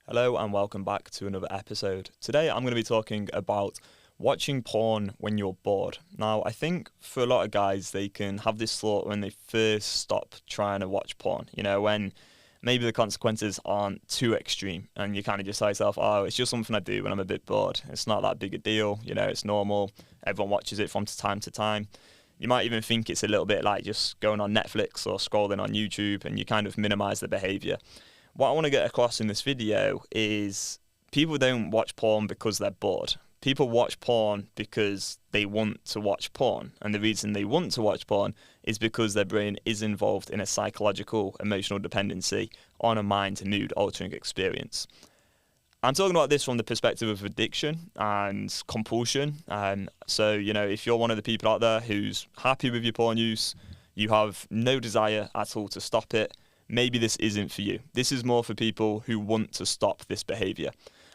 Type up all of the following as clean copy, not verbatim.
Hello and welcome back to another episode. Today I'm going to be talking about watching porn when you're bored. Now, I think for a lot of guys, they can have this thought when they first stop trying to watch porn, when maybe the consequences aren't too extreme and you kind of just say to yourself, oh, it's just something I do when I'm a bit bored. It's not that big a deal, it's normal. Everyone watches it from time to time. You might even think it's a little bit like just going on Netflix or scrolling on YouTube and you kind of minimize the behavior. What I want to get across in this video is people don't watch porn because they're bored. People watch porn because they want to watch porn. And the reason they want to watch porn is because their brain is involved in a psychological, emotional dependency on a mind and mood altering experience. I'm talking about this from the perspective of addiction and compulsion. So, if you're one of the people out there who's happy with your porn use, you have no desire at all to stop it, maybe this isn't for you. This is more for people who want to stop this behaviour.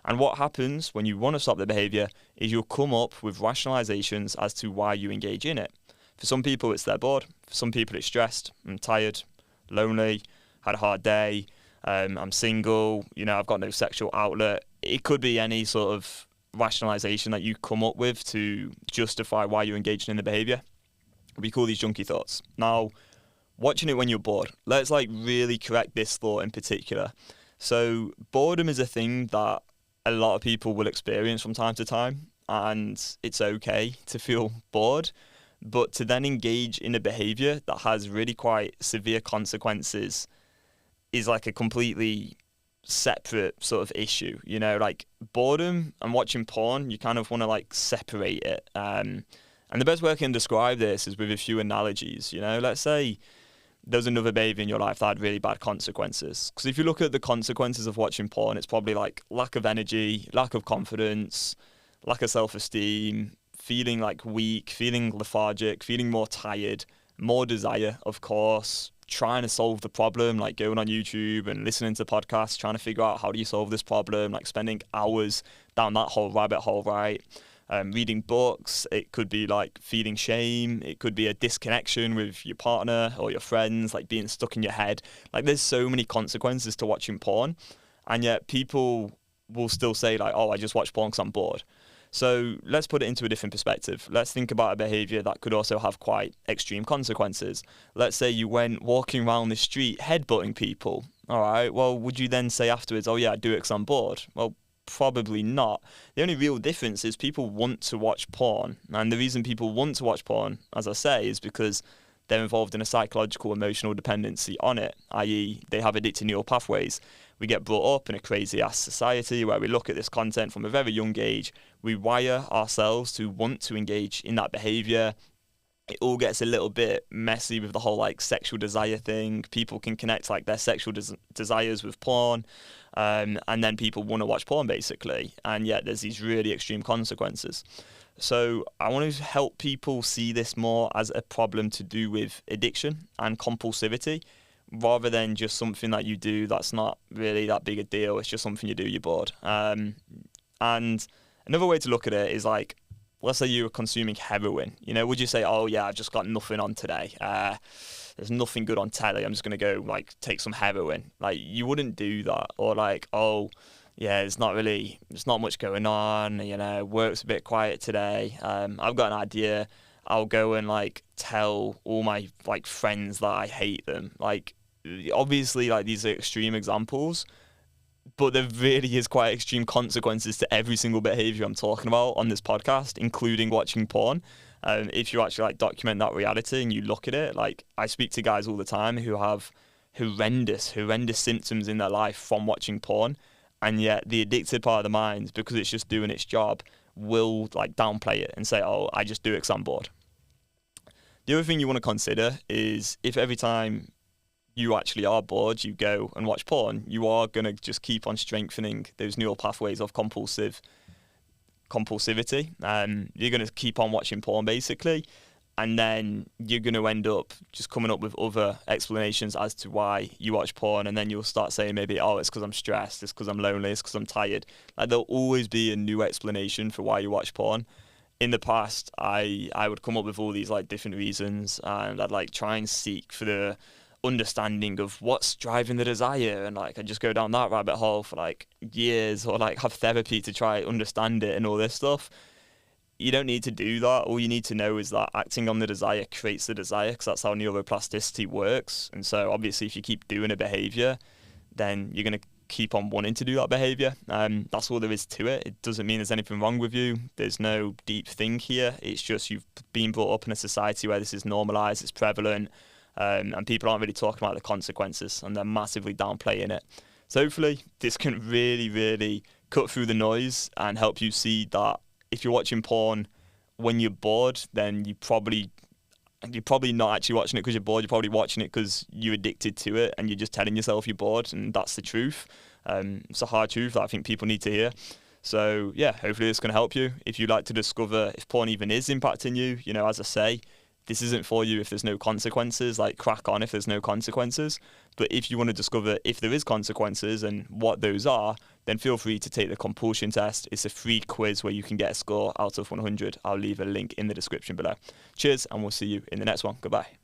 And what happens when you want to stop the behaviour is you'll come up with rationalizations as to why you engage in it. For some people, it's they're bored. For some people, it's stressed. I'm tired, lonely, had a hard day, I'm single, I've got no sexual outlet. It could be any sort of rationalization that you come up with to justify why you're engaging in the behaviour. We call these junkie thoughts. Now, watching it when you're bored. Let's really correct this thought in particular. So boredom is a thing that a lot of people will experience from time to time, and it's okay to feel bored, but to then engage in a behavior that has really quite severe consequences is a completely separate sort of issue. Boredom and watching porn, you kind of want to separate it. And the best way I can describe this is with a few analogies. Let's say there's another behaviour in your life that had really bad consequences. Because if you look at the consequences of watching porn, it's probably lack of energy, lack of confidence, lack of self-esteem, feeling weak, feeling lethargic, feeling more tired, more desire, of course, trying to solve the problem, going on YouTube and listening to podcasts, trying to figure out how do you solve this problem, spending hours down that whole rabbit hole, right? Reading books, it could be feeling shame, it could be a disconnection with your partner or your friends, being stuck in your head. There's so many consequences to watching porn, and yet people will still say oh, I just watch porn because I'm bored. So let's put it into a different perspective. Let's think about a behaviour that could also have quite extreme consequences. Let's say you went walking around the street headbutting people. All right, well, would you then say afterwards, oh yeah, I do it because I'm bored? Well, probably not. The only real difference is people want to watch porn, and the reason people want to watch porn, as I say, is because they're involved in a psychological emotional dependency on it, i.e. they have addictive neural pathways. We get brought up in a crazy ass society where we look at this content from a very young age, we wire ourselves to want to engage in that behaviour. It all gets a little bit messy with the whole sexual desire thing. People can connect their sexual desires with porn, and then people want to watch porn basically, and yet there's these really extreme consequences. So I want to help people see this more as a problem to do with addiction and compulsivity, rather than just something that you do that's not really that big a deal. It's just something you do, you're bored. And another way to look at it is let's say you were consuming heroin. Would you say, oh yeah, I've just got nothing on today, there's nothing good on telly, I'm just going to go take some heroin? You wouldn't do that. Or oh yeah, there's not much going on, work's a bit quiet today, I've got an idea, I'll go and tell all my friends that I hate them. Obviously these are extreme examples, but there really is quite extreme consequences to every single behaviour I'm talking about on this podcast, including watching porn. If you actually document that reality and you look at it, I speak to guys all the time who have horrendous symptoms in their life from watching porn, and yet the addicted part of the mind, because it's just doing its job, will downplay it and say, oh, I just do it because I'm bored. The other thing you want to consider is if every time you actually are bored, you go and watch porn, you are going to just keep on strengthening those neural pathways of compulsivity. You're going to keep on watching porn basically, and then you're going to end up just coming up with other explanations as to why you watch porn, and then you'll start saying maybe, oh, it's because I'm stressed, it's because I'm lonely, it's because I'm tired. There'll always be a new explanation for why you watch porn. In the past, I would come up with all these different reasons, and I'd try and seek for the understanding of what's driving the desire, and like I just go down that rabbit hole for like years, or like have therapy to try understand it and all this stuff. You don't need to do that. All you need to know is that acting on the desire creates the desire, because that's how neuroplasticity works. And so obviously if you keep doing a behavior, then you're going to keep on wanting to do that behavior. That's all there is to it. It doesn't mean there's anything wrong with you. There's no deep thing here. It's just you've been brought up in a society where this is normalized, it's prevalent, and people aren't really talking about the consequences, and they're massively downplaying it. So hopefully this can really, really cut through the noise and help you see that if you're watching porn when you're bored, then you're probably not actually watching it because you're bored. You're probably watching it because you're addicted to it, and you're just telling yourself you're bored, and that's the truth. It's a hard truth that I think people need to hear. So yeah, hopefully this can help you. If you'd like to discover if porn even is impacting you, as I say, this isn't for you if there's no consequences. Like, crack on if there's no consequences. But if you want to discover if there is consequences and what those are, then feel free to take the compulsion test. It's a free quiz where you can get a score out of 100. I'll leave a link in the description below. Cheers, and we'll see you in the next one. Goodbye.